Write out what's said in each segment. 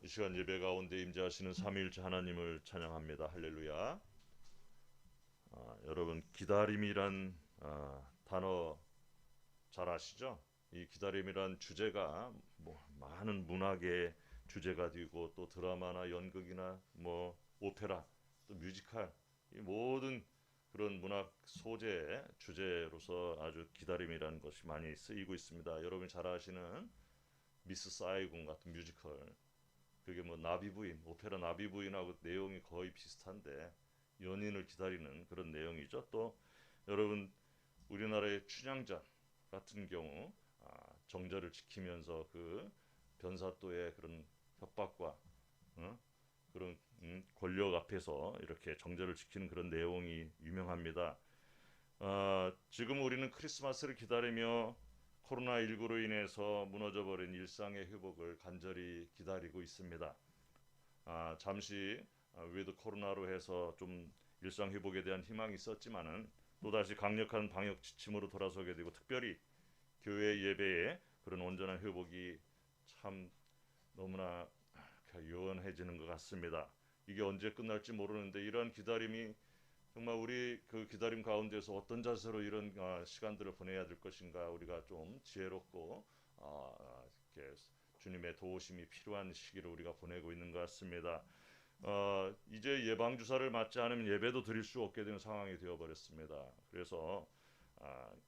이 시간 예배 가운데 임재하시는 삼위일체 하나님을 찬양합니다. 할렐루야. 여러분 기다림이란 단어 잘 아시죠? 이 기다림이란 주제가 많은 문학의 주제가 되고 또 드라마나 연극이나 오페라 또 뮤지컬 이 모든 그런 문학 소재의 주제로서 아주 기다림이라는 것이 많이 쓰이고 있습니다. 여러분이 잘 아시는 미스 사이곤 같은 뮤지컬 그게 나비부인 오페라 나비부인하고 내용이 거의 비슷한데 연인을 기다리는 그런 내용이죠. 또 여러분 우리나라의 춘향전 같은 경우 정절을 지키면서 그 변사또의 그런 협박과 그런 권력 앞에서 이렇게 정절을 지키는 그런 내용이 유명합니다. 지금 우리는 크리스마스를 기다리며 코로나19로 인해서 무너져버린 일상의 회복을 간절히 기다리고 있습니다. 잠시 위드 코로나로 해서 좀 일상 회복에 대한 희망이 있었지만은 또다시 강력한 방역 지침으로 돌아서게 되고 특별히 교회 예배에 그런 온전한 회복이 참 너무나 요원해지는 것 같습니다. 이게 언제 끝날지 모르는데 이러한 기다림이 정말 우리 그 기다림 가운데서 어떤 자세로 이런 시간들을 보내야 될 것인가 우리가 좀 지혜롭고 이렇게 주님의 도우심이 필요한 시기를 우리가 보내고 있는 것 같습니다. 이제 예방 주사를 맞지 않으면 예배도 드릴 수 없게 되는 상황이 되어버렸습니다. 그래서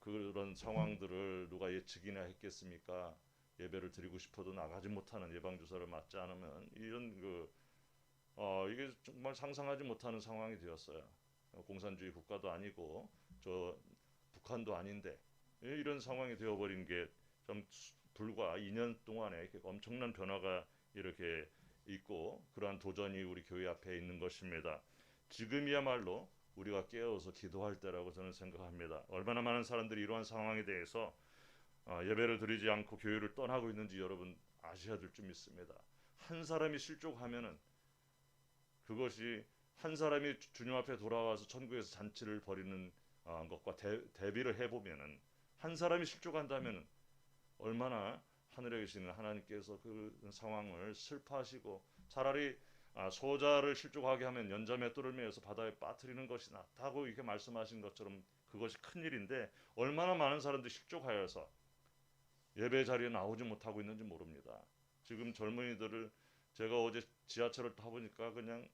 그런 상황들을 누가 예측이나 했겠습니까? 예배를 드리고 싶어도 나가지 못하는 예방 주사를 맞지 않으면 이런 이게 정말 상상하지 못하는 상황이 되었어요. 공산주의 국가도 아니고 저 북한도 아닌데 이런 상황이 되어버린 게 좀 불과 2년 동안에 엄청난 변화가 이렇게 있고 그러한 도전이 우리 교회 앞에 있는 것입니다. 지금이야말로 우리가 깨어서 기도할 때라고 저는 생각합니다. 얼마나 많은 사람들이 이러한 상황에 대해서 예배를 드리지 않고 교회를 떠나고 있는지 여러분 아셔야 될 줄 믿습니다. 한 사람이 실족하면은 그것이 한 사람이 주님 앞에 돌아와서 천국에서 잔치를 벌이는 것과 대비를 해보면은 한 사람이 실족한다면은 얼마나 하늘에 계시는 하나님께서 그 상황을 슬퍼하시고 차라리 소자를 실족하게 하면 연자맷돌을 매어서 바다에 빠뜨리는 것이 낫다고 이렇게 말씀하신 것처럼 그것이 큰 일인데 얼마나 많은 사람들이 실족하여서 예배 자리에 나오지 못하고 있는지 모릅니다. 지금 젊은이들을 제가 어제 지하철을 타보니까 그냥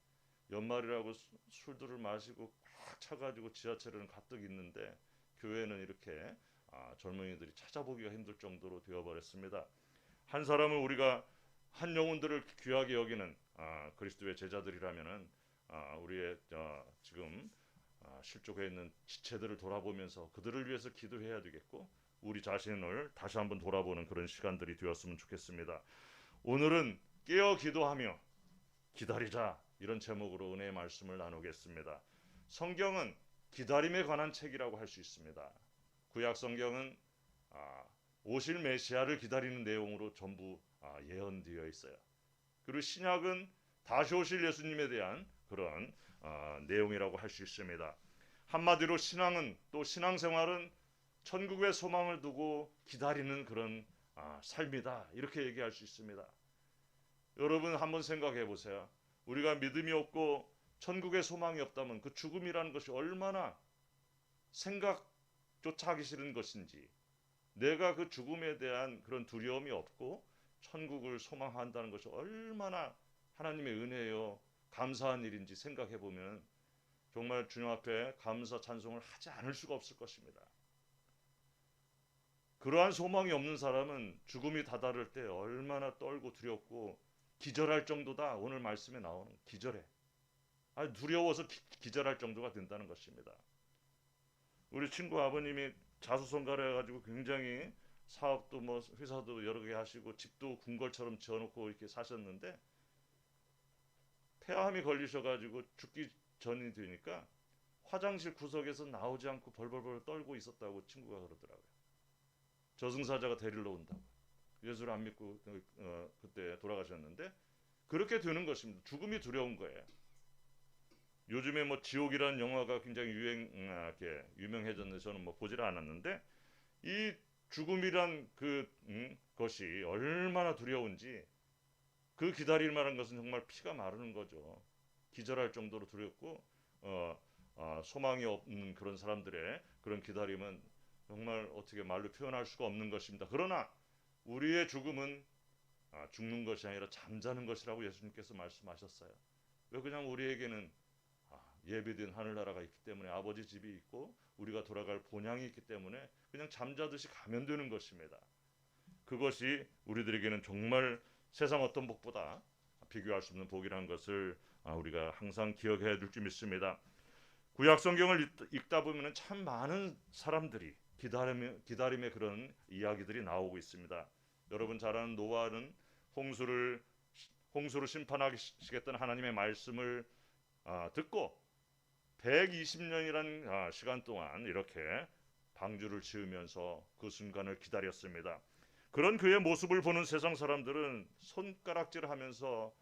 연말이라고 술들을 마시고 꽉 차가지고 지하철에는 가득 있는데 교회는 이렇게 젊은이들이 찾아보기가 힘들 정도로 되어버렸습니다. 한 사람을 우리가 한 영혼들을 귀하게 여기는 그리스도의 제자들이라면은 우리의 지금 실족해 있는 지체들을 돌아보면서 그들을 위해서 기도해야 되겠고 우리 자신을 다시 한번 돌아보는 그런 시간들이 되었으면 좋겠습니다. 오늘은 깨어 기도하며 기다리자 이런 제목으로 은혜의 말씀을 나누겠습니다. 성경은 기다림에 관한 책이라고 할 수 있습니다. 구약 성경은 오실 메시아를 기다리는 내용으로 전부 예언되어 있어요. 그리고 신약은 다시 오실 예수님에 대한 그런 내용이라고 할 수 있습니다. 한마디로 신앙은 또 신앙생활은 천국의 소망을 두고 기다리는 그런 삶이다 이렇게 얘기할 수 있습니다. 여러분 한번 생각해 보세요. 우리가 믿음이 없고 천국의 소망이 없다면 그 죽음이라는 것이 얼마나 생각조차 하기 싫은 것인지 내가 그 죽음에 대한 그런 두려움이 없고 천국을 소망한다는 것이 얼마나 하나님의 은혜요 감사한 일인지 생각해 보면 정말 주님 앞에 감사 찬송을 하지 않을 수가 없을 것입니다. 그러한 소망이 없는 사람은 죽음이 다다를 때 얼마나 떨고 두렵고 기절할 정도다. 오늘 말씀에 나오는 기절해. 두려워서 기절할 정도가 된다는 것입니다. 우리 친구 아버님이 자수성가를 해가지고 굉장히 사업도 회사도 여러 개 하시고 집도 궁궐처럼 지어놓고 이렇게 사셨는데 폐암이 걸리셔가지고 죽기 전이 되니까 화장실 구석에서 나오지 않고 벌벌벌 떨고 있었다고 친구가 그러더라고요. 저승사자가 데리러 온다고. 예수를 안 믿고 그때 돌아가셨는데 그렇게 되는 것입니다. 죽음이 두려운 거예요. 요즘에 지옥이라는 영화가 굉장히 유명해졌는데 저는 보질 않았는데 이 죽음이란 것이 얼마나 두려운지 그 기다림이라는 것은 정말 피가 마르는 거죠. 기절할 정도로 두렵고 소망이 없는 그런 사람들의 그런 기다림은 정말 어떻게 말로 표현할 수가 없는 것입니다. 그러나 우리의 죽음은 죽는 것이 아니라 잠자는 것이라고 예수님께서 말씀하셨어요. 왜 그냥 우리에게는 예비된 하늘나라가 있기 때문에 아버지 집이 있고 우리가 돌아갈 본향이 있기 때문에 그냥 잠자듯이 가면 되는 것입니다. 그것이 우리들에게는 정말 세상 어떤 복보다 비교할 수 없는 복이라는 것을 우리가 항상 기억해야 될 줄 믿습니다. 구약 성경을 읽다 보면 참 많은 사람들이 기다림의 그런 이야기들이 나오고 있습니다. 여러분 잘 아는 노아는 홍수로 심판하시겠다는 하나님의 말씀을 듣고 120년이라는 시간 동안 이렇게 방주를 지으면서 그 순간을 기다렸습니다. 그런 그의 모습을 보는 세상 사람들은 손가락질하면서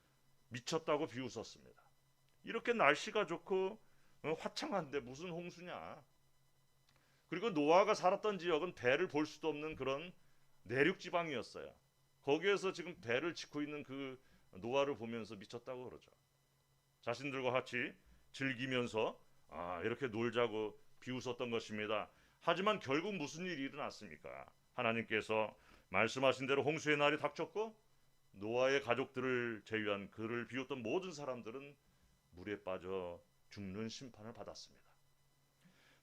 미쳤다고 비웃었습니다. 이렇게 날씨가 좋고 화창한데 무슨 홍수냐. 그리고 노아가 살았던 지역은 배를 볼 수도 없는 그런 내륙 지방이었어요. 거기에서 지금 배를 짓고 있는 그 노아를 보면서 미쳤다고 그러죠. 자신들과 같이 즐기면서 이렇게 놀자고 비웃었던 것입니다. 하지만 결국 무슨 일이 일어났습니까? 하나님께서 말씀하신 대로 홍수의 날이 닥쳤고 노아의 가족들을 제외한 그를 비웃던 모든 사람들은 물에 빠져 죽는 심판을 받았습니다.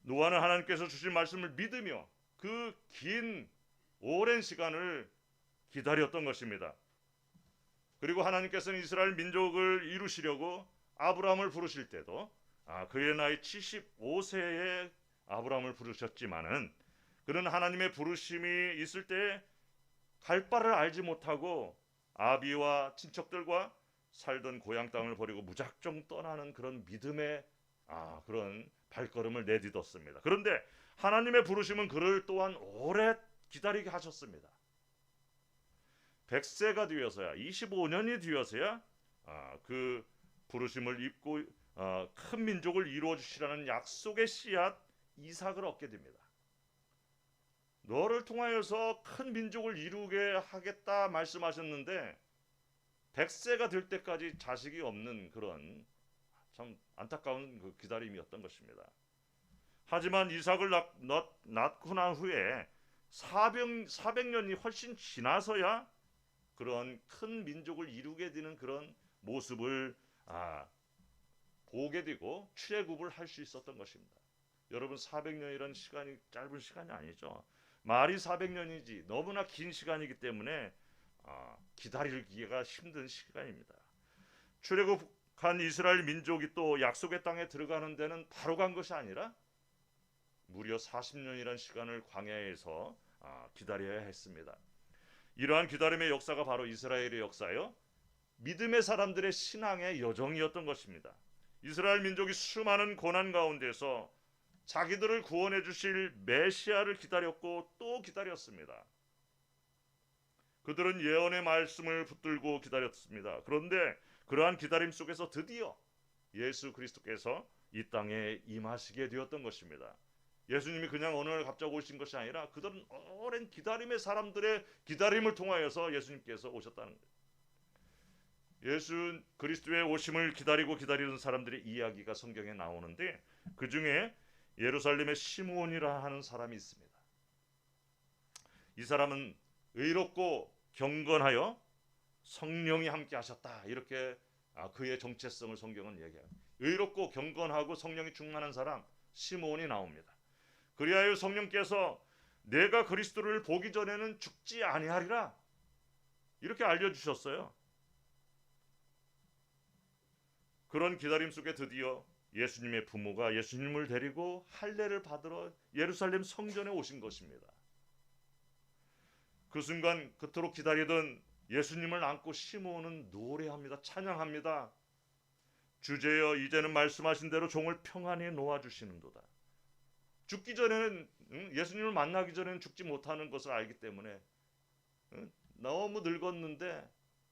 노아는 하나님께서 주신 말씀을 믿으며 그 긴 오랜 시간을 기다렸던 것입니다. 그리고 하나님께서는 이스라엘 민족을 이루시려고 아브라함을 부르실 때도 그의 나이 75세에 아브라함을 부르셨지만은 그는 하나님의 부르심이 있을 때 갈 바를 알지 못하고 아비와 친척들과 살던 고향 땅을 버리고 무작정 떠나는 그런 믿음의 그런 발걸음을 내딛었습니다. 그런데 하나님의 부르심은 그를 또한 오래 기다리게 하셨습니다. 100세가 되어서야 25년이 되어서야 그 부르심을 입고 큰 민족을 이루어 주시라는 약속의 씨앗 이삭을 얻게 됩니다. 너를 통하여서 큰 민족을 이루게 하겠다 말씀하셨는데 100세가 될 때까지 자식이 없는 그런 참 안타까운 그 기다림이었던 것입니다. 하지만 이삭을 낳고 난 후에 400년이 훨씬 지나서야 그런 큰 민족을 이루게 되는 그런 모습을 보게 되고 출애굽을 할 수 있었던 것입니다. 여러분 400년이라는 시간이 짧은 시간이 아니죠. 말이 400년이지 너무나 긴 시간이기 때문에 기다리기가 힘든 시간입니다. 출애굽한 이스라엘 민족이 또 약속의 땅에 들어가는 데는 바로 간 것이 아니라 무려 40년이라는 시간을 광야에서 기다려야 했습니다. 이러한 기다림의 역사가 바로 이스라엘의 역사요. 믿음의 사람들의 신앙의 여정이었던 것입니다. 이스라엘 민족이 수많은 고난 가운데서 자기들을 구원해 주실 메시아를 기다렸고 또 기다렸습니다. 그들은 예언의 말씀을 붙들고 기다렸습니다. 그런데 그러한 기다림 속에서 드디어 예수 그리스도께서 이 땅에 임하시게 되었던 것입니다. 예수님이 그냥 어느 날 갑자기 오신 것이 아니라 그들은 오랜 기다림의 사람들의 기다림을 통하여서 예수님께서 오셨다는 거예요. 예수 그리스도의 오심을 기다리는 사람들의 이야기가 성경에 나오는데 그 중에 예루살렘의 시므온이라 하는 사람이 있습니다. 이 사람은 의롭고 경건하여 성령이 함께 하셨다. 이렇게 그의 정체성을 성경은 얘기해요. 의롭고 경건하고 성령이 충만한 사람 시므온이 나옵니다. 그리하여 성령께서 내가 그리스도를 보기 전에는 죽지 아니하리라 이렇게 알려주셨어요. 그런 기다림 속에 드디어 예수님의 부모가 예수님을 데리고 할례를 받으러 예루살렘 성전에 오신 것입니다. 그 순간 그토록 기다리던 예수님을 안고 시므온은 노래합니다. 찬양합니다. 주제여 이제는 말씀하신 대로 종을 평안히 놓아주시는도다. 죽기 전에는 예수님을 만나기 전에는 죽지 못하는 것을 알기 때문에 너무 늙었는데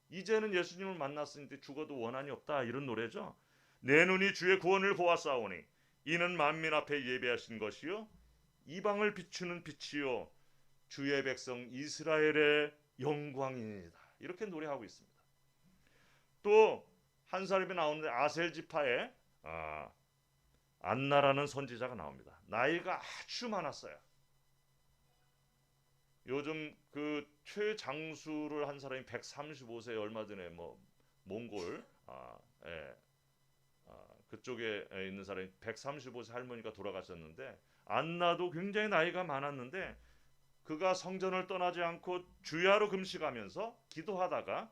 이제는 예수님을 만났으니 죽어도 원한이 없다 이런 노래죠. 내 눈이 주의 구원을 보았사오니 이는 만민 앞에 예배하신 것이요 이방을 비추는 빛이요 주의 백성 이스라엘의 영광이다. 이렇게 노래하고 있습니다. 또 한 사람이 나오는데 아셀 지파에 안나라는 선지자가 나옵니다. 나이가 아주 많았어요. 요즘 그 최장수를 한 사람이 135세 얼마 전에 뭐 몽골 그쪽에 있는 사람이 135세 할머니가 돌아가셨는데 안나도 굉장히 나이가 많았는데 그가 성전을 떠나지 않고 주야로 금식하면서 기도하다가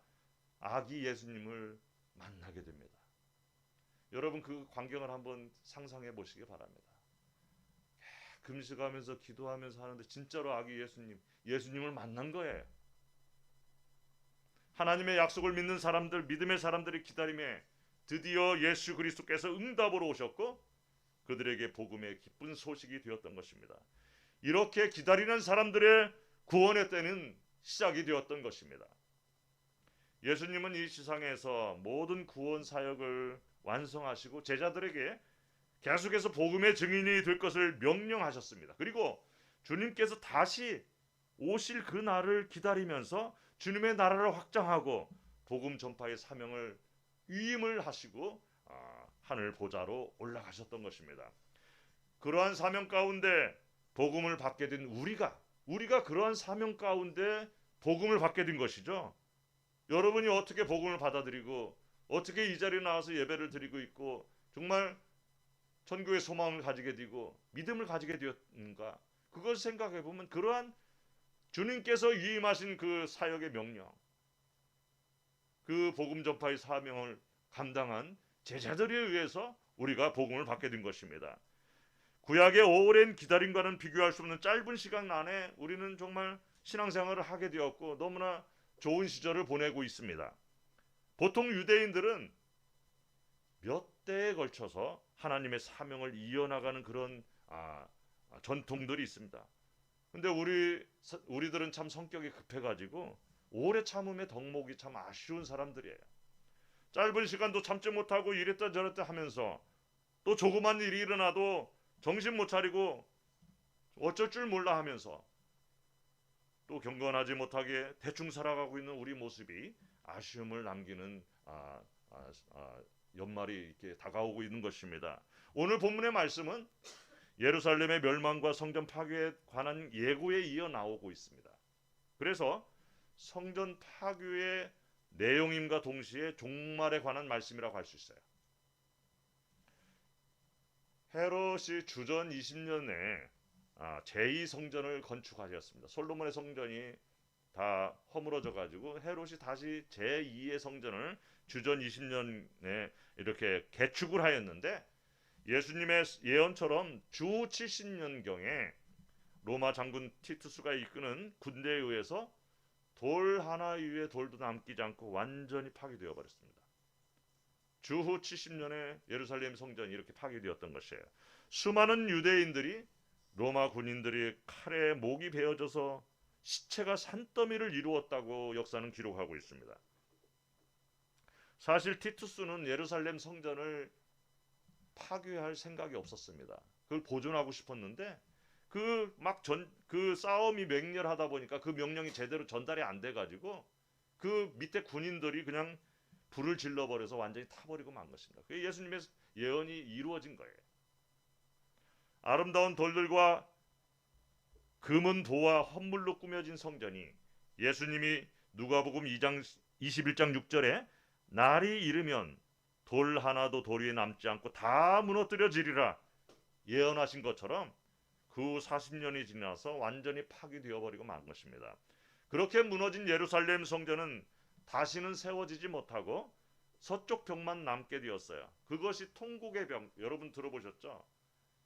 아기 예수님을 만나게 됩니다. 여러분 그 광경을 한번 상상해 보시기 바랍니다. 금식하면서 기도하면서 하는데 진짜로 아기 예수님을 만난 거예요. 하나님의 약속을 믿는 사람들, 믿음의 사람들이 기다림에 드디어 예수 그리스도께서 응답으로 오셨고 그들에게 복음의 기쁜 소식이 되었던 것입니다. 이렇게 기다리는 사람들의 구원의 때는 시작이 되었던 것입니다. 예수님은 이 세상에서 모든 구원 사역을 완성하시고 제자들에게 계속해서 복음의 증인이 될 것을 명령하셨습니다. 그리고 주님께서 다시 오실 그 날을 기다리면서 주님의 나라를 확장하고 복음 전파의 사명을 위임을 하시고 하늘 보좌로 올라가셨던 것입니다. 그러한 사명 가운데 복음을 받게 된 우리가 그러한 사명 가운데 복음을 받게 된 것이죠. 여러분이 어떻게 복음을 받아들이고 어떻게 이 자리에 나와서 예배를 드리고 있고 정말 천국의 소망을 가지게 되고 믿음을 가지게 되었는가, 그것을 생각해 보면 그러한 주님께서 위임하신 그 사역의 명령, 그 복음 전파의 사명을 감당한 제자들에 의해서 우리가 복음을 받게 된 것입니다. 구약의 오랜 기다림과는 비교할 수 없는 짧은 시간 안에 우리는 정말 신앙생활을 하게 되었고 너무나 좋은 시절을 보내고 있습니다. 보통 유대인들은 몇 대에 걸쳐서 하나님의 사명을 이어나가는 그런 전통들이 있습니다. 근데 우리들은 참 성격이 급해가지고 오래 참음의 덕목이 참 아쉬운 사람들이에요. 짧은 시간도 참지 못하고 이랬다 저랬다 하면서 또 조그만 일이 일어나도 정신 못 차리고 어쩔 줄 몰라 하면서 또 경건하지 못하게 대충 살아가고 있는 우리 모습이 아쉬움을 남기는 연말이 이렇게 다가오고 있는 것입니다. 오늘 본문의 말씀은 예루살렘의 멸망과 성전 파괴에 관한 예고에 이어 나오고 있습니다. 그래서 성전 파괴의 내용임과 동시에 종말에 관한 말씀이라고 할 수 있어요. 헤롯이 주전 20년에 제2성전을 건축하셨습니다. 솔로몬의 성전이 다 허물어져 가지고 헤롯이 다시 제2의 성전을 주전 20년에 이렇게 개축을 하였는데 예수님의 예언처럼 주 70년경에 로마 장군 티투스가 이끄는 군대에 의해서 돌 하나 위에 돌도 남기지 않고 완전히 파괴되어 버렸습니다. 주후 70년에 예루살렘 성전이 이렇게 파괴되었던 것이에요. 수많은 유대인들이 로마 군인들이 칼에 목이 베어져서 시체가 산더미를 이루었다고 역사는 기록하고 있습니다. 사실 티투스는 예루살렘 성전을 파괴할 생각이 없었습니다. 그걸 보존하고 싶었는데 그 싸움이 맹렬하다 보니까 그 명령이 제대로 전달이 안 돼가지고 그 밑에 군인들이 그냥 불을 질러버려서 완전히 타버리고 만 것입니다. 그게 예수님의 예언이 이루어진 거예요. 아름다운 돌들과 금은 보와 헌물로 꾸며진 성전이 예수님이 누가복음 21장 6절에 날이 이르면 돌 하나도 돌 위에 남지 않고 다 무너뜨려지리라 예언하신 것처럼 그 후 40년이 지나서 완전히 파괴되어 버리고 만 것입니다. 그렇게 무너진 예루살렘 성전은 다시는 세워지지 못하고 서쪽 벽만 남게 되었어요. 그것이 통곡의 벽, 여러분 들어보셨죠?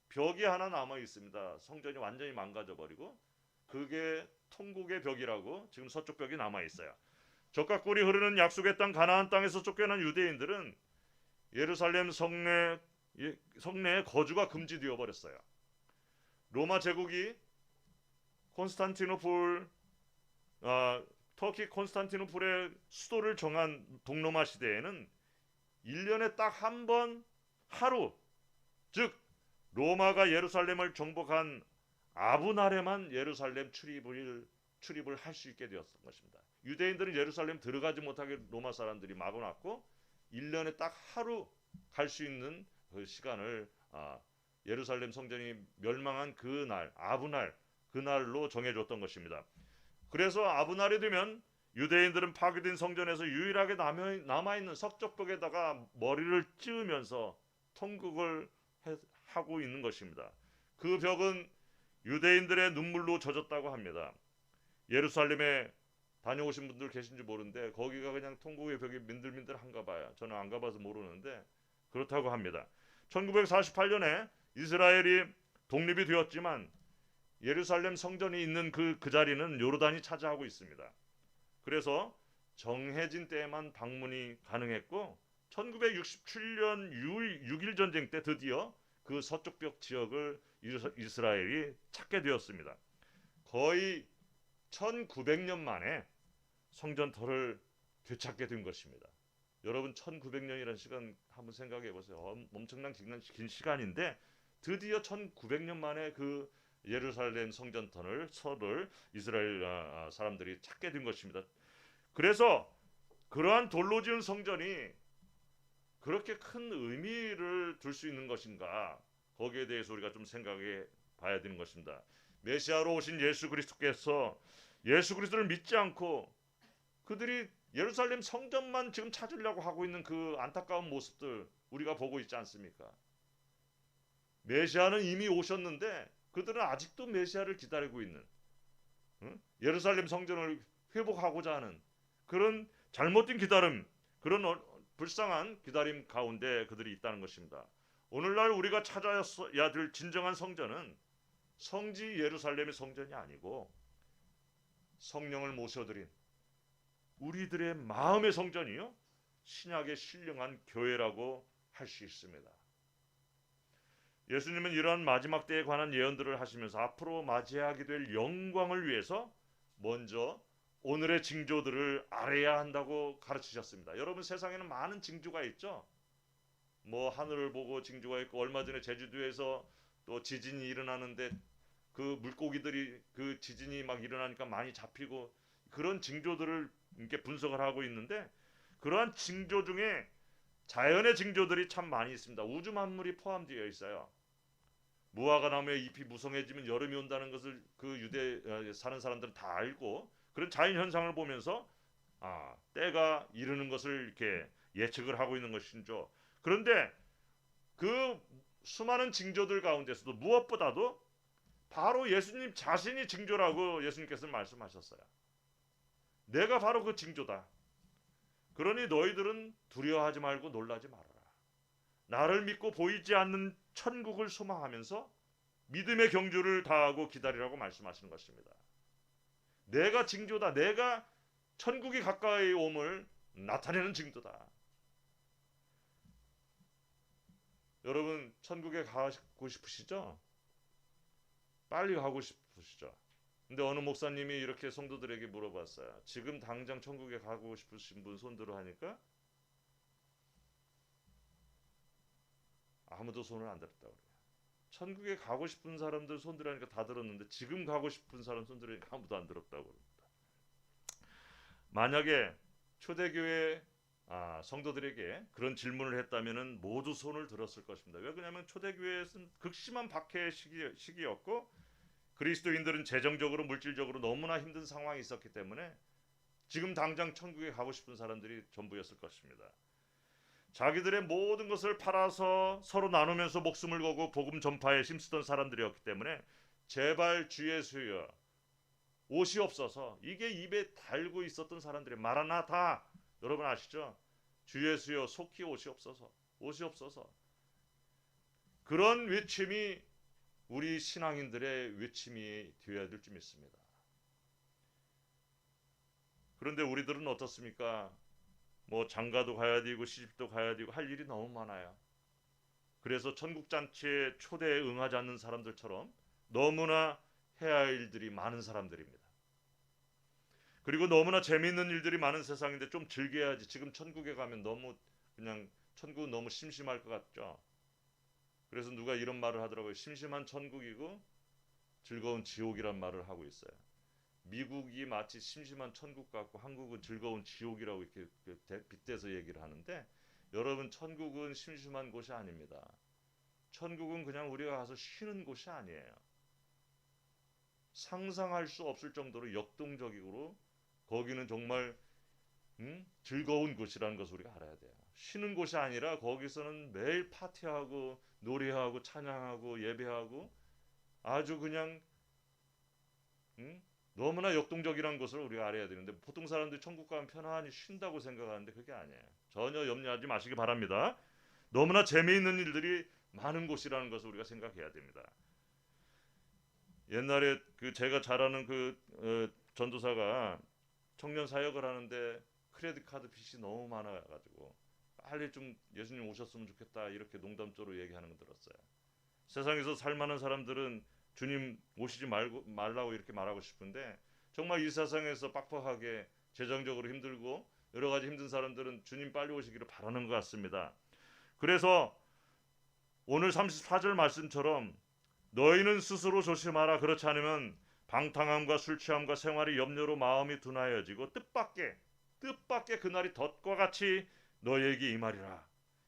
벽이 하나 남아 있습니다. 성전이 완전히 망가져 버리고 그게 통곡의 벽이라고 지금 서쪽 벽이 남아 있어요. 젖과 꿀이 흐르는 약속의 땅 가나안 땅에서 쫓겨난 유대인들은 예루살렘 성내에 거주가 금지되어 버렸어요. 로마 제국이 터키 콘스탄티노플의 수도를 정한 동로마 시대에는 1년에 딱 한 번 하루, 즉 로마가 예루살렘을 정복한 아브날에만 예루살렘 출입을 할 수 있게 되었던 것입니다. 유대인들은 예루살렘 들어가지 못하게 로마 사람들이 막아놨고 1년에 딱 하루 갈 수 있는 그 시간을 예루살렘 성전이 멸망한 그날 아브날 그날로 정해줬던 것입니다. 그래서 아브날이 되면 유대인들은 파괴된 성전에서 유일하게 남아있는 석적벽에다가 머리를 찌으면서 통곡을 하고 있는 것입니다. 그 벽은 유대인들의 눈물로 젖었다고 합니다. 예루살렘에 다녀오신 분들 계신지 모르는데 거기가 그냥 통곡의 벽이 민들민들한가 봐요. 저는 안 가봐서 모르는데 그렇다고 합니다. 1948년에 이스라엘이 독립이 되었지만 예루살렘 성전이 있는 그 자리는 요르단이 차지하고 있습니다. 그래서 정해진 때에만 방문이 가능했고 1967년 6.1 전쟁 때 드디어 그 서쪽벽 지역을 이스라엘이 찾게 되었습니다. 거의 1900년 만에 성전터를 되찾게 된 것입니다. 여러분 1900년이라는 시간 한번 생각해 보세요. 엄청난 긴 시간인데 드디어 1900년 만에 그 예루살렘 성전터를 이스라엘 사람들이 찾게 된 것입니다. 그래서 그러한 돌로 지은 성전이 그렇게 큰 의미를 둘 수 있는 것인가, 거기에 대해서 우리가 좀 생각해 봐야 되는 것입니다. 메시아로 오신 예수 그리스도께서 예수 그리스도를 믿지 않고 그들이 예루살렘 성전만 지금 찾으려고 하고 있는 그 안타까운 모습들 우리가 보고 있지 않습니까? 메시아는 이미 오셨는데 그들은 아직도 메시아를 기다리고 있는, 예루살렘 성전을 회복하고자 하는 그런 잘못된 기다림, 그런 불쌍한 기다림 가운데 그들이 있다는 것입니다. 오늘날 우리가 찾아야 될 진정한 성전은 성지 예루살렘의 성전이 아니고 성령을 모셔드린 우리들의 마음의 성전이요, 신약의 신령한 교회라고 할 수 있습니다. 예수님은 이러한 마지막 때에 관한 예언들을 하시면서 앞으로 맞이하게 될 영광을 위해서 먼저 오늘의 징조들을 알아야 한다고 가르치셨습니다. 여러분, 세상에는 많은 징조가 있죠. 뭐 하늘을 보고 징조가 있고, 얼마 전에 제주도에서 또 지진이 일어나는데 그 물고기들이 그 지진이 막 일어나니까 많이 잡히고, 그런 징조들을 이렇게 분석을 하고 있는데, 그러한 징조 중에 자연의 징조들이 참 많이 있습니다. 우주 만물이 포함되어 있어요. 무화과 나무의 잎이 무성해지면 여름이 온다는 것을 그 유대 사는 사람들은 다 알고, 그런 자연 현상을 보면서 때가 이르는 것을 이렇게 예측을 하고 있는 것이죠. 그런데 그 수많은 징조들 가운데서도 무엇보다도 바로 예수님 자신이 징조라고 예수님께서 말씀하셨어요. 내가 바로 그 징조다. 그러니 너희들은 두려워하지 말고 놀라지 말아라. 나를 믿고 보이지 않는 천국을 소망하면서 믿음의 경주를 다하고 기다리라고 말씀하시는 것입니다. 내가 징조다. 내가 천국이 가까이 옴을 나타내는 징조다. 여러분, 천국에 가고 싶으시죠? 빨리 가고 싶으시죠? 근데 어느 목사님이 이렇게 성도들에게 물어봤어요. 지금 당장 천국에 가고 싶으신 분 손들어 하니까 아무도 손을 안 들었다고 그래요. 천국에 가고 싶은 사람들 손들어 하니까 다 들었는데 지금 가고 싶은 사람 손들으니까 아무도 안 들었다고 그럽니다. 만약에 초대교회 성도들에게 그런 질문을 했다면 모두 손을 들었을 것입니다. 왜 그러냐면 초대교회에서는 극심한 박해의 시기였고, 그리스도인들은 재정적으로 물질적으로 너무나 힘든 상황이 있었기 때문에 지금 당장 천국에 가고 싶은 사람들이 전부였을 것입니다. 자기들의 모든 것을 팔아서 서로 나누면서 목숨을 걸고 복음 전파에 힘쓰던 사람들이었기 때문에 제발 주 예수여 오시옵소서, 이게 입에 달고 있었던 사람들이 마라나타, 여러분 아시죠? 주 예수여 속히 오시옵소서, 오시옵소서. 그런 외침이 우리 신앙인들의 외침이 되어야 될 줄 믿습니다. 그런데 우리들은 어떻습니까? 뭐 장가도 가야 되고 시집도 가야 되고 할 일이 너무 많아요. 그래서 천국잔치에 초대에 응하지 않는 사람들처럼 너무나 해야 할 일들이 많은 사람들입니다. 그리고 너무나 재미있는 일들이 많은 세상인데 좀 즐겨야지. 지금 천국에 가면 너무 그냥 천국은 너무 심심할 것 같죠. 그래서 누가 이런 말을 하더라고요. 심심한 천국이고 즐거운 지옥이란 말을 하고 있어요. 미국이 마치 심심한 천국 같고 한국은 즐거운 지옥이라고 이렇게 빗대서 얘기를 하는데, 여러분, 천국은 심심한 곳이 아닙니다. 천국은 그냥 우리가 가서 쉬는 곳이 아니에요. 상상할 수 없을 정도로 역동적이고 거기는 정말 즐거운 곳이라는 것을 우리가 알아야 돼요. 쉬는 곳이 아니라 거기서는 매일 파티하고 노래하고 찬양하고 예배하고 아주 그냥 너무나 역동적이라는 것을 우리가 알아야 되는데, 보통 사람들이 천국 가면 편안히 쉰다고 생각하는데 그게 아니에요. 전혀 염려하지 마시기 바랍니다. 너무나 재미있는 일들이 많은 곳이라는 것을 우리가 생각해야 됩니다. 옛날에 그 제가 잘 아는 전도사가 청년 사역을 하는데 크레딧 카드 빚이 너무 많아가지고 빨리 좀 예수님 오셨으면 좋겠다 이렇게 농담조로 얘기하는 거 들었어요. 세상에서 살만한 사람들은 주님 오시지 말라고 이렇게 말하고 싶은데, 정말 이 세상에서 빡빡하게 재정적으로 힘들고 여러 가지 힘든 사람들은 주님 빨리 오시기를 바라는 것 같습니다. 그래서 오늘 34절 말씀처럼 너희는 스스로 조심하라. 그렇지 않으면 방탕함과 술 취함과 생활이 염려로 마음이 둔하여지고 뜻밖의 그날이 덫과 같이 너희에게 임하리라.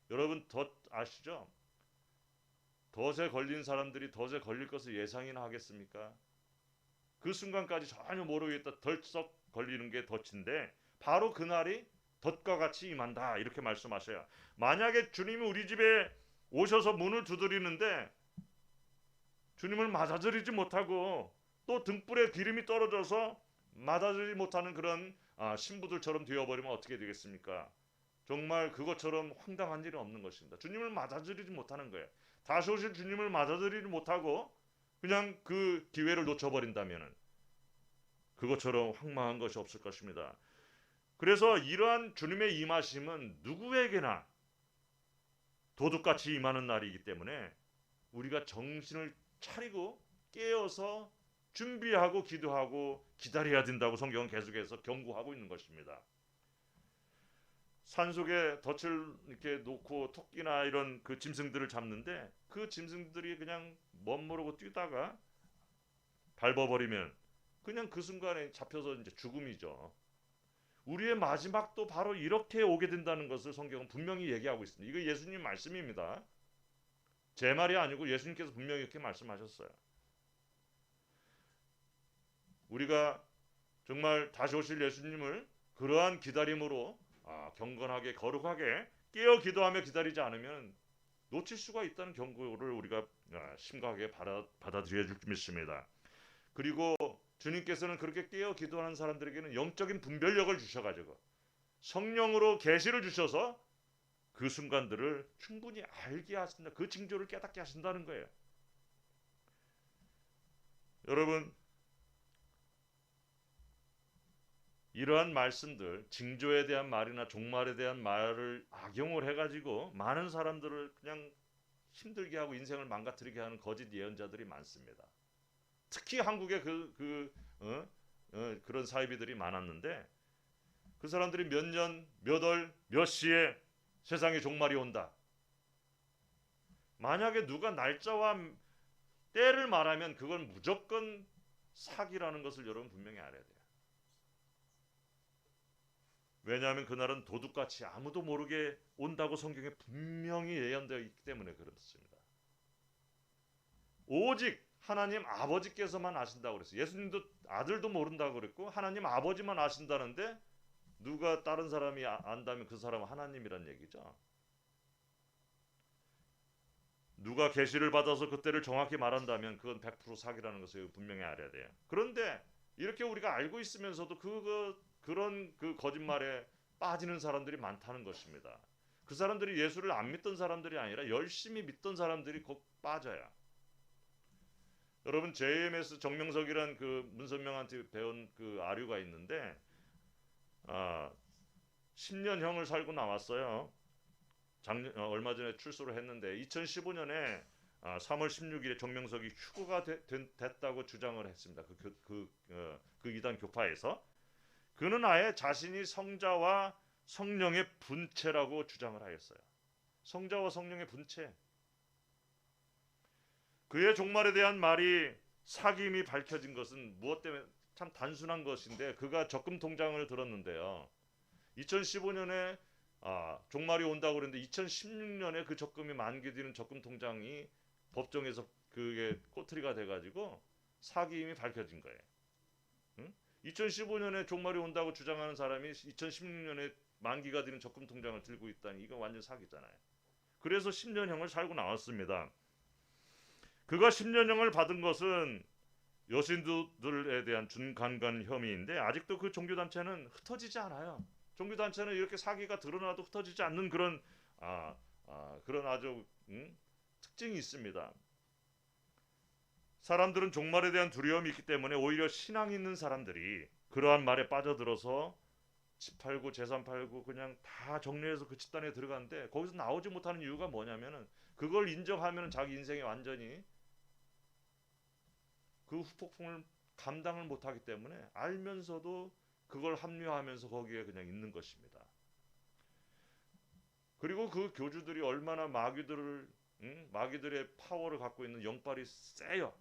여러분, 덫 아시죠? 덫에 걸린 사람들이 덫에 걸릴 것을 예상이나 하겠습니까? 그 순간까지 전혀 모르고 있다 덜썩 걸리는 게 덫인데 바로 그날이 덫과 같이 임한다 이렇게 말씀하셔요. 만약에 주님이 우리 집에 오셔서 문을 두드리는데 주님을 맞아들이지 못하고 또 등불에 기름이 떨어져서 맞아들이지 못하는 그런 신부들처럼 되어버리면 어떻게 되겠습니까? 정말 그것처럼 황당한 일은 없는 것입니다. 주님을 맞아들이지 못하는 거예요. 다시 오실 주님을 맞아들이지 못하고 그냥 그 기회를 놓쳐버린다면 그것처럼 황망한 것이 없을 것입니다. 그래서 이러한 주님의 임하심은 누구에게나 도둑같이 임하는 날이기 때문에 우리가 정신을 차리고 깨어서 준비하고 기도하고 기다려야 된다고 성경은 계속해서 경고하고 있는 것입니다. 산속에 덫을 이렇게 놓고 토끼나 이런 그 짐승들을 잡는데 그 짐승들이 그냥 멋모르고 뛰다가 밟아버리면 그냥 그 순간에 잡혀서 이제 죽음이죠. 우리의 마지막도 바로 이렇게 오게 된다는 것을 성경은 분명히 얘기하고 있습니다. 이거 예수님 말씀입니다. 제 말이 아니고 예수님께서 분명히 이렇게 말씀하셨어요. 우리가 정말 다시 오실 예수님을 그러한 기다림으로 경건하게 거룩하게 깨어 기도하며 기다리지 않으면 놓칠 수가 있다는 경고를 우리가 심각하게 받아들여야 줄 믿습니다. 그리고 주님께서는 그렇게 깨어 기도하는 사람들에게는 영적인 분별력을 주셔가지고 성령으로 계시를 주셔서 그 순간들을 충분히 알게 하신다. 그 징조를 깨닫게 하신다는 거예요. 여러분, 이러한 말씀들, 징조에 대한 말이나 종말에 대한 말을 악용을 해가지고 많은 사람들을 그냥 힘들게 하고 인생을 망가뜨리게 하는 거짓 예언자들이 많습니다. 특히 한국에 그런 사이비들이 많았는데 그 사람들이 몇 년, 몇 월, 몇 시에 세상의 종말이 온다. 만약에 누가 날짜와 때를 말하면 그건 무조건 사기라는 것을 여러분 분명히 알아야 돼요. 왜냐하면 그날은 도둑같이 아무도 모르게 온다고 성경에 분명히 예언되어 있기 때문에 그렇습니다. 오직 하나님 아버지께서만 아신다고 그랬어요. 예수님도 아들도 모른다고 그랬고 하나님 아버지만 아신다는데 누가 다른 사람이 안다면 그 사람은 하나님이란 얘기죠. 누가 계시를 받아서 그때를 정확히 말한다면 그건 100% 사기라는 것을 분명히 알아야 돼요. 그런데 이렇게 우리가 알고 있으면서도 그런 거짓말에 빠지는 사람들이 많다는 것입니다. 그 사람들이 예수를 안 믿던 사람들이 아니라 열심히 믿던 사람들이 곧 빠져요. 여러분, JMS 정명석이란 그 문선명한테 배운 그 아류가 있는데 10년형을 살고 나왔어요. 얼마 전에 출소를 했는데 2015년에 3월 16일에 정명석이 휴거가 됐다고 주장을 했습니다. 그 이단 교파에서 그는 아예 자신이 성자와 성령의 분체라고 주장을 하였어요. 성자와 성령의 분체. 그의 종말에 대한 말이 사기임이 밝혀진 것은 무엇 때문에 참 단순한 것인데 그가 적금 통장을 들었는데요. 2015년에 종말이 온다고 그랬는데 2016년에 그 적금이 만기되는 적금 통장이 법정에서 그게 꼬투리가 돼가지고 사기임이 밝혀진 거예요. 응? 2015년에 종말이 온다고 주장하는 사람이 2016년에 만기가 되는 적금 통장을 들고 있다니 이거 완전 사기잖아요. 그래서 10년형을 살고 나왔습니다. 그가 10년형을 받은 것은 여신들에 대한 준강간 혐의인데 아직도 그 종교단체는 흩어지지 않아요. 종교단체는 이렇게 사기가 드러나도 흩어지지 않는 그런 그런 아주 특징이 있습니다. 사람들은 종말에 대한 두려움이 있기 때문에 오히려 신앙 있는 사람들이 그러한 말에 빠져들어서 집 팔고 재산 팔고 그냥 다 정리해서 그 집단에 들어가는데 거기서 나오지 못하는 이유가 뭐냐면은 그걸 인정하면 자기 인생이 완전히 그 후폭풍을 감당을 못하기 때문에 알면서도 그걸 합리화하면서 거기에 그냥 있는 것입니다. 그리고 그 교주들이 얼마나 마귀들의 파워를 갖고 있는 영빨이 세요.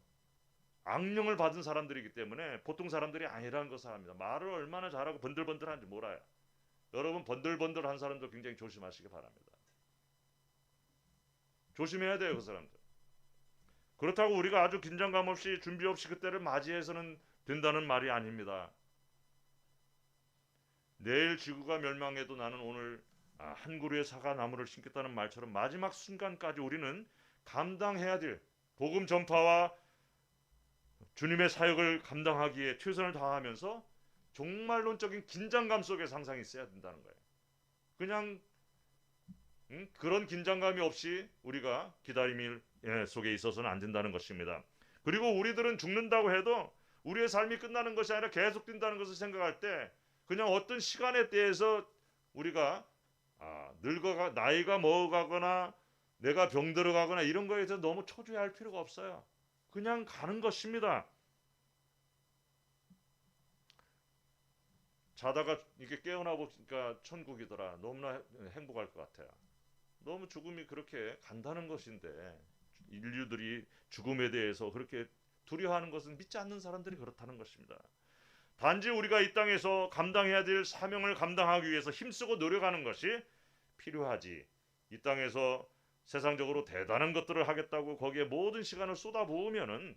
악령을 받은 사람들이기 때문에 보통 사람들이 아니라는 것을 압니다. 말을 얼마나 잘하고 번들번들한지 몰라요. 여러분 번들번들한 사람들 굉장히 조심하시기 바랍니다. 조심해야 돼요, 그 사람들. 그렇다고 우리가 아주 긴장감 없이 준비 없이 그때를 맞이해서는 된다는 말이 아닙니다. 내일 지구가 멸망해도 나는 오늘 한 그루의 사과 나무를 심겠다는 말처럼 마지막 순간까지 우리는 감당해야 될 복음 전파와 주님의 사역을 감당하기에 최선을 다하면서 종말론적인 긴장감 속에 상상이 있어야 된다는 거예요. 그냥 그런 긴장감이 없이 우리가 기다림 속에 있어서는 안 된다는 것입니다. 그리고 우리들은 죽는다고 해도 우리의 삶이 끝나는 것이 아니라 계속된다는 것을 생각할 때 그냥 어떤 시간에 대해서 우리가 나이가 먹어가거나 내가 병들어가거나 이런 거에 대해서 너무 초조해할 필요가 없어요. 그냥 가는 것입니다. 자다가 이렇게 깨어나 보니까 천국이더라. 너무나 행복할 것 같아요. 너무 죽음이 그렇게 간다는 것인데 인류들이 죽음에 대해서 그렇게 두려워하는 것은 믿지 않는 사람들이 그렇다는 것입니다. 단지 우리가 이 땅에서 감당해야 될 사명을 감당하기 위해서 힘쓰고 노력하는 것이 필요하지. 이 땅에서 세상적으로 대단한 것들을 하겠다고 거기에 모든 시간을 쏟아부으면은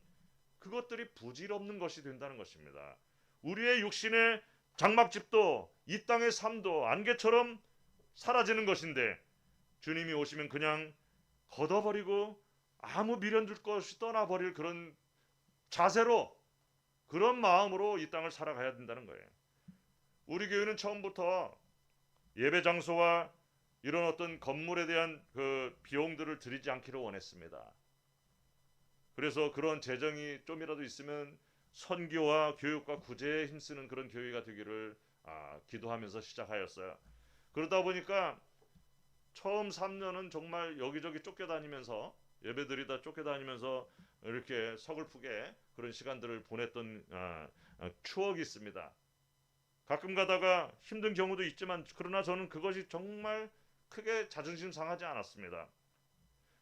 그것들이 부질없는 것이 된다는 것입니다. 우리의 육신의 장막집도 이 땅의 삶도 안개처럼 사라지는 것인데 주님이 오시면 그냥 걷어버리고 아무 미련 둘 것 없이 떠나버릴 그런 자세로 그런 마음으로 이 땅을 살아가야 된다는 거예요. 우리 교회는 처음부터 예배 장소와 이런 어떤 건물에 대한 그 비용들을 들이지 않기를 원했습니다. 그래서 그런 재정이 좀이라도 있으면 선교와 교육과 구제에 힘쓰는 그런 교회가 되기를 기도하면서 시작하였어요. 그러다 보니까 처음 3년은 정말 여기저기 쫓겨다니면서 예배드리다 쫓겨다니면서 이렇게 서글프게 그런 시간들을 보냈던 추억이 있습니다. 가끔 가다가 힘든 경우도 있지만 그러나 저는 그것이 정말 크게 자존심 상하지 않았습니다.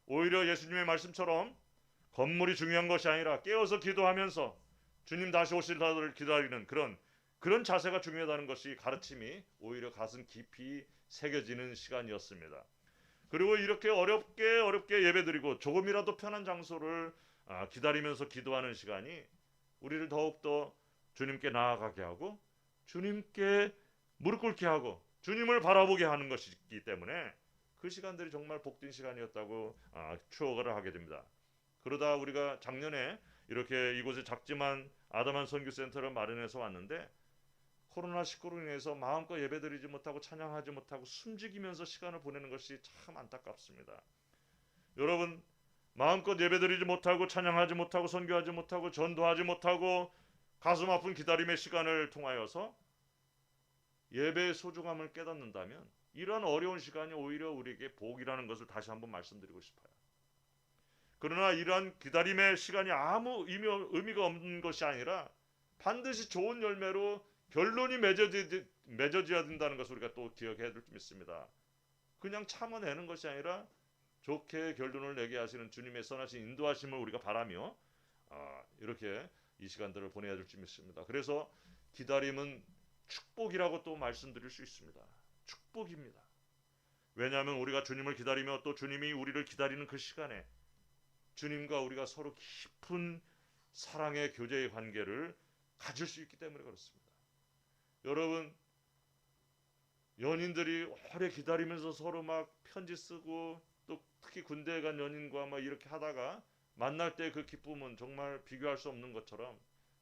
오히려 예수님의 말씀처럼 건물이 중요한 것이 아니라 깨어서 기도하면서 주님 다시 오실 날을 기다리는 그런 자세가 중요하다는 것이 가르침이 오히려 가슴 깊이 새겨지는 시간이었습니다. 그리고 이렇게 어렵게 예배드리고 조금이라도 편한 장소를 기다리면서 기도하는 시간이 우리를 더욱더 주님께 나아가게 하고 주님께 무릎 꿇게 하고 주님을 바라보게 하는 것이기 때문에 그 시간들이 정말 복된 시간이었다고 추억을 하게 됩니다. 그러다 우리가 작년에 이렇게 이곳에 작지만 아담한 선교센터를 마련해서 왔는데 코로나19로 인해서 마음껏 예배드리지 못하고 찬양하지 못하고 숨죽이면서 시간을 보내는 것이 참 안타깝습니다. 여러분 마음껏 예배드리지 못하고 찬양하지 못하고 선교하지 못하고 전도하지 못하고 가슴 아픈 기다림의 시간을 통하여서 예배의 소중함을 깨닫는다면 이런 어려운 시간이 오히려 우리에게 복이라는 것을 다시 한번 말씀드리고 싶어요. 그러나 이러한 기다림의 시간이 아무 의미가 없는 것이 아니라 반드시 좋은 열매로 결론이 맺어져야 된다는 것을 우리가 또 기억해야 될 점 있습니다. 그냥 참아내는 것이 아니라 좋게 결론을 내게 하시는 주님의 선하신 인도하심을 우리가 바라며 이렇게 이 시간들을 보내야 될 점 있습니다. 그래서 기다림은 축복이라고 또 말씀드릴 수 있습니다. 축복입니다. 왜냐하면 우리가 주님을 기다리며 또 주님이 우리를 기다리는 그 시간에 주님과 우리가 서로 깊은 사랑의 교제의 관계를 가질 수 있기 때문에 그렇습니다. 여러분, 연인들이 오래 기다리면서 서로 막 편지 쓰고 또 특히 군대에 간 연인과 막 이렇게 하다가 만날 때 그 기쁨은 정말 비교할 수 없는 것처럼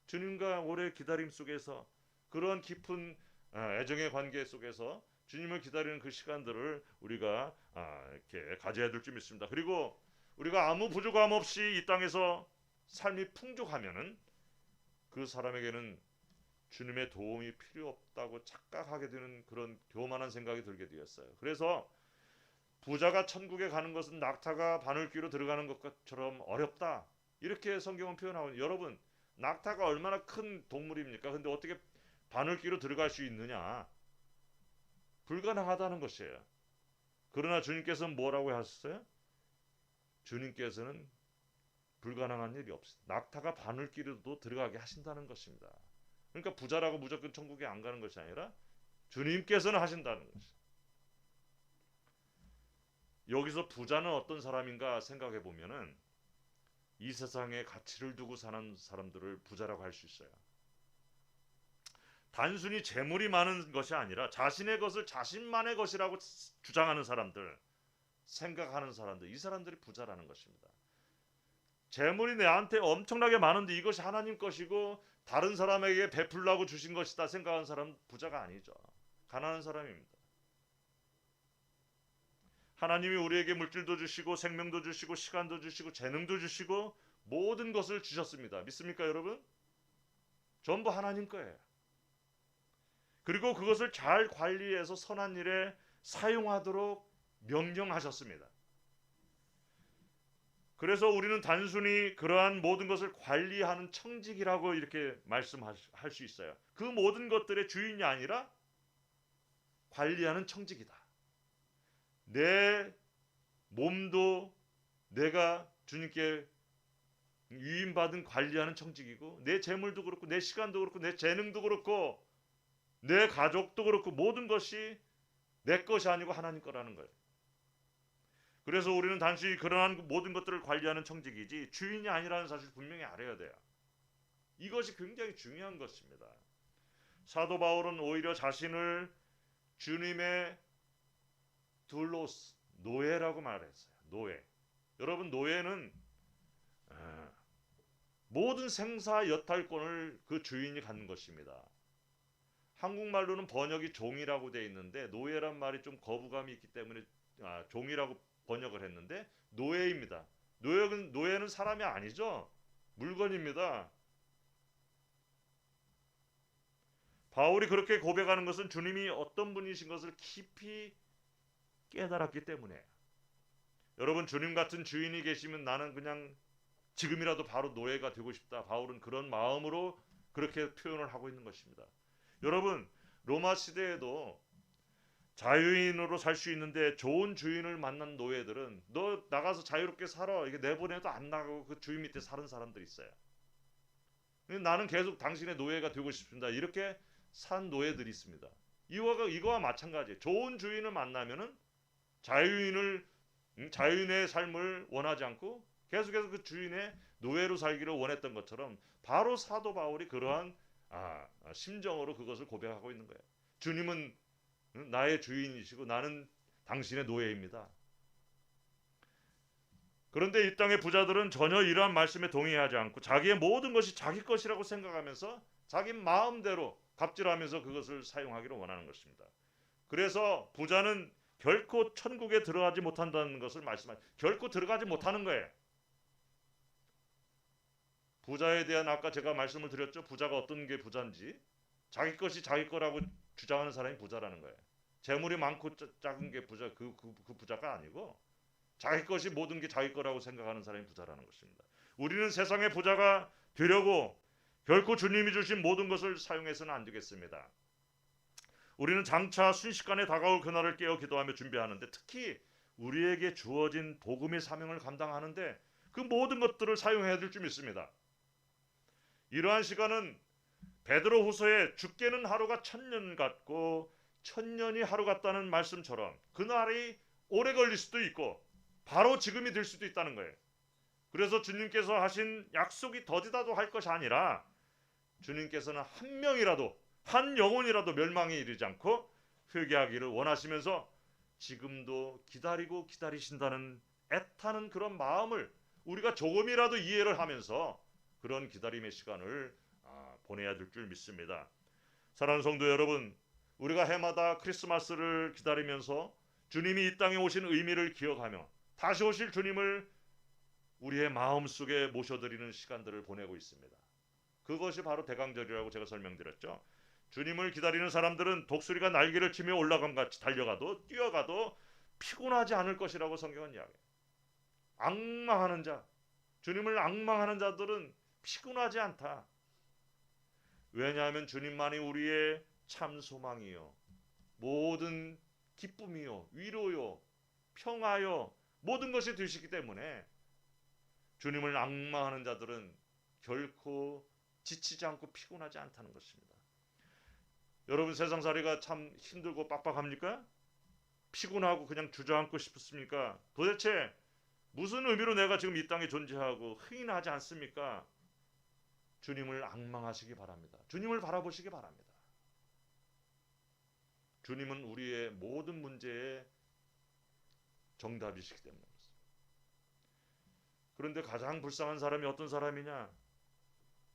주님과 오래 기다림 속에서 그러한 깊은 애정의 관계 속에서 주님을 기다리는 그 시간들을 우리가 이렇게 가져야 될 줄 믿습니다. 그리고 우리가 아무 부족함 없이 이 땅에서 삶이 풍족하면은 그 사람에게는 주님의 도움이 필요 없다고 착각하게 되는 그런 교만한 생각이 들게 되었어요. 그래서 부자가 천국에 가는 것은 낙타가 바늘귀로 들어가는 것처럼 어렵다. 이렇게 성경은 표현하고, 여러분, 낙타가 얼마나 큰 동물입니까? 근데 어떻게 바늘귀로 들어갈 수 있느냐? 불가능하다는 것이에요. 그러나 주님께서는 뭐라고 하셨어요? 주님께서는 불가능한 일이 없어요. 낙타가 바늘귀로도 들어가게 하신다는 것입니다. 그러니까 부자라고 무조건 천국에 안 가는 것이 아니라 주님께서는 하신다는 것이죠. 여기서 부자는 어떤 사람인가 생각해 보면은 이 세상에 가치를 두고 사는 사람들을 부자라고 할 수 있어요. 단순히 재물이 많은 것이 아니라 자신의 것을 자신만의 것이라고 주장하는 사람들, 생각하는 사람들, 이 사람들이 부자라는 것입니다. 재물이 내한테 엄청나게 많은데 이것이 하나님 것이고 다른 사람에게 베풀라고 주신 것이다 생각하는 사람은 부자가 아니죠. 가난한 사람입니다. 하나님이 우리에게 물질도 주시고 생명도 주시고 시간도 주시고 재능도 주시고 모든 것을 주셨습니다. 믿습니까, 여러분? 전부 하나님 거예요. 그리고 그것을 잘 관리해서 선한 일에 사용하도록 명령하셨습니다. 그래서 우리는 단순히 그러한 모든 것을 관리하는 청직이라고 이렇게 말씀할 수 있어요. 그 모든 것들의 주인이 아니라 관리하는 청직이다. 내 몸도 내가 주님께 위임받은 관리하는 청직이고 내 재물도 그렇고 내 시간도 그렇고 내 재능도 그렇고 내 가족도 그렇고 모든 것이 내 것이 아니고 하나님 거라는 거예요. 그래서 우리는 단순히 그러한 모든 것들을 관리하는 청직이지 주인이 아니라는 사실 분명히 알아야 돼요. 이것이 굉장히 중요한 것입니다. 사도 바울은 오히려 자신을 주님의 둘로스, 노예라고 말했어요. 노예. 여러분, 노예는 모든 생사 여탈권을 그 주인이 갖는 것입니다. 한국말로는 번역이 종이라고 되어 있는데 노예란 말이 좀 거부감이 있기 때문에 종이라고 번역을 했는데 노예입니다. 노예는 사람이 아니죠. 물건입니다. 바울이 그렇게 고백하는 것은 주님이 어떤 분이신 것을 깊이 깨달았기 때문에. 여러분, 주님 같은 주인이 계시면 나는 그냥 지금이라도 바로 노예가 되고 싶다. 바울은 그런 마음으로 그렇게 표현을 하고 있는 것입니다. 여러분, 로마 시대에도 자유인으로 살 수 있는데 좋은 주인을 만난 노예들은 너 나가서 자유롭게 살아, 이게 내보내도 안 나가고 그 주인 밑에 사는 사람들이 있어요. 나는 계속 당신의 노예가 되고 싶습니다. 이렇게 산 노예들이 있습니다. 이거와 마찬가지예요. 좋은 주인을 만나면은 자유인의 삶을 원하지 않고 계속해서 그 주인의 노예로 살기를 원했던 것처럼 바로 사도 바울이 그러한 심정으로 그것을 고백하고 있는 거예요. 주님은 나의 주인이시고 나는 당신의 노예입니다. 그런데 이 땅의 부자들은 전혀 이러한 말씀에 동의하지 않고 자기의 모든 것이 자기 것이라고 생각하면서 자기 마음대로 갑질하면서 그것을 사용하기를 원하는 것입니다. 그래서 부자는 결코 천국에 들어가지 못한다는 것을 말씀하죠. 결코 들어가지 못하는 거예요. 부자에 대한 아까 제가 말씀을 드렸죠. 부자가 어떤 게 부자인지. 자기 것이 자기 거라고 주장하는 사람이 부자라는 거예요. 재물이 많고 작은 게 부자, 그 부자가 아니고 자기 것이 모든 게 자기 거라고 생각하는 사람이 부자라는 것입니다. 우리는 세상의 부자가 되려고 결코 주님이 주신 모든 것을 사용해서는 안 되겠습니다. 우리는 장차 순식간에 다가올 그날을 깨어 기도하며 준비하는데 특히 우리에게 주어진 복음의 사명을 감당하는데 그 모든 것들을 사용해야 될 줄 믿습니다. 이러한 시간은 베드로후서에 죽게는 하루가 1000년 같고 1000년이 하루 같다는 말씀처럼 그날이 오래 걸릴 수도 있고 바로 지금이 될 수도 있다는 거예요. 그래서 주님께서 하신 약속이 더디다도 할 것이 아니라 주님께서는 한 명이라도, 한 영혼이라도 멸망에 이르지 않고 회개하기를 원하시면서 지금도 기다리고 기다리신다는 애타는 그런 마음을 우리가 조금이라도 이해를 하면서 그런 기다림의 시간을 보내야 될 줄 믿습니다. 사랑하는 성도 여러분, 우리가 해마다 크리스마스를 기다리면서 주님이 이 땅에 오신 의미를 기억하며 다시 오실 주님을 우리의 마음속에 모셔드리는 시간들을 보내고 있습니다. 그것이 바로 대강절이라고 제가 설명드렸죠. 주님을 기다리는 사람들은 독수리가 날개를 치며 올라감같이 달려가도 뛰어가도 피곤하지 않을 것이라고 성경은 이야기해요. 앙망하는 자, 주님을 앙망하는 자들은 피곤하지 않다. 왜냐하면 주님만이 우리의 참 소망이요, 모든 기쁨이요, 위로요, 평화요, 모든 것이 되시기 때문에 주님을 앙망하는 자들은 결코 지치지 않고 피곤하지 않다는 것입니다. 여러분, 세상살이가 참 힘들고 빡빡합니까? 피곤하고 그냥 주저앉고 싶습니까? 도대체 무슨 의미로 내가 지금 이 땅에 존재하고 흥이나 하지 않습니까? 주님을 앙망하시기 바랍니다. 주님을 바라보시기 바랍니다. 주님은 우리의 모든 문제의 정답이시기 때문에 그렇습니다. 그런데 가장 불쌍한 사람이 어떤 사람이냐?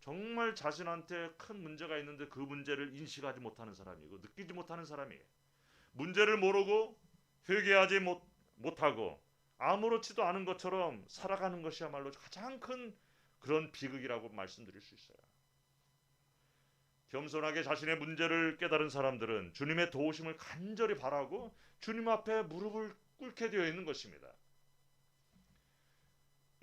정말 자신한테 큰 문제가 있는데 그 문제를 인식하지 못하는 사람이고 느끼지 못하는 사람이에요. 문제를 모르고 회개하지 못하고 아무렇지도 않은 것처럼 살아가는 것이야말로 가장 큰 그런 비극이라고 말씀드릴 수 있어요. 겸손하게 자신의 문제를 깨달은 사람들은 주님의 도우심을 간절히 바라고 주님 앞에 무릎을 꿇게 되어 있는 것입니다.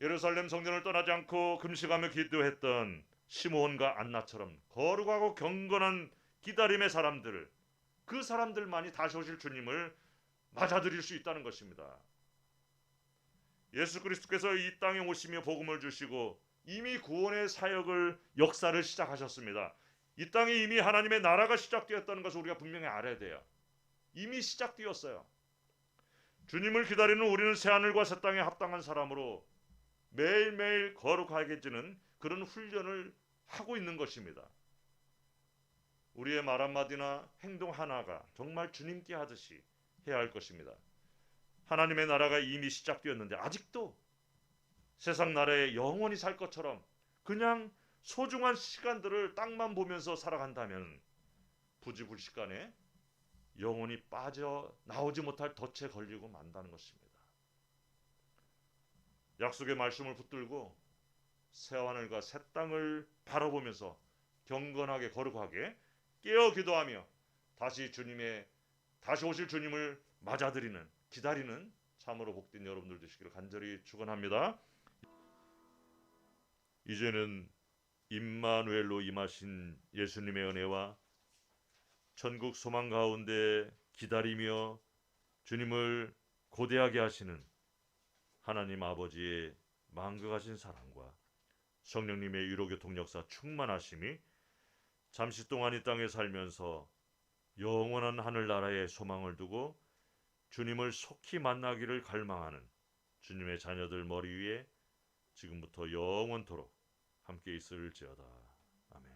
예루살렘 성전을 떠나지 않고 금식하며 기도했던 시므온과 안나처럼 거룩하고 경건한 기다림의 사람들, 그 사람들만이 다시 오실 주님을 맞아들일 수 있다는 것입니다. 예수 그리스도께서 이 땅에 오시며 복음을 주시고 이미 구원의 사역을, 역사를 시작하셨습니다. 이 땅에 이미 하나님의 나라가 시작되었다는 것을 우리가 분명히 알아야 돼요. 이미 시작되었어요. 주님을 기다리는 우리는 새하늘과 새 땅에 합당한 사람으로 매일매일 거룩하게 지는 그런 훈련을 하고 있는 것입니다. 우리의 말 한마디나 행동 하나가 정말 주님께 하듯이 해야 할 것입니다. 하나님의 나라가 이미 시작되었는데 아직도 세상 나라에 영원히 살 것처럼 그냥 소중한 시간들을 땅만 보면서 살아간다면 부지불식간에 영혼이 빠져나오지 못할 덫에 걸리고 만다는 것입니다. 약속의 말씀을 붙들고 새하늘과 새 땅을 바라보면서 경건하게 거룩하게 깨어 기도하며 다시 오실 주님을 맞아들이는, 기다리는 참으로 복된 여러분들 되시기를 간절히 축원합니다. 이제는 임마누엘로 임하신 예수님의 은혜와 천국 소망 가운데 기다리며 주님을 고대하게 하시는 하나님 아버지의 만극하신 사랑과 성령님의 위로교통 역사 충만하심이 잠시 동안 이 땅에 살면서 영원한 하늘나라의 소망을 두고 주님을 속히 만나기를 갈망하는 주님의 자녀들 머리 위에 지금부터 영원토록 함께 있을지어다. 아멘.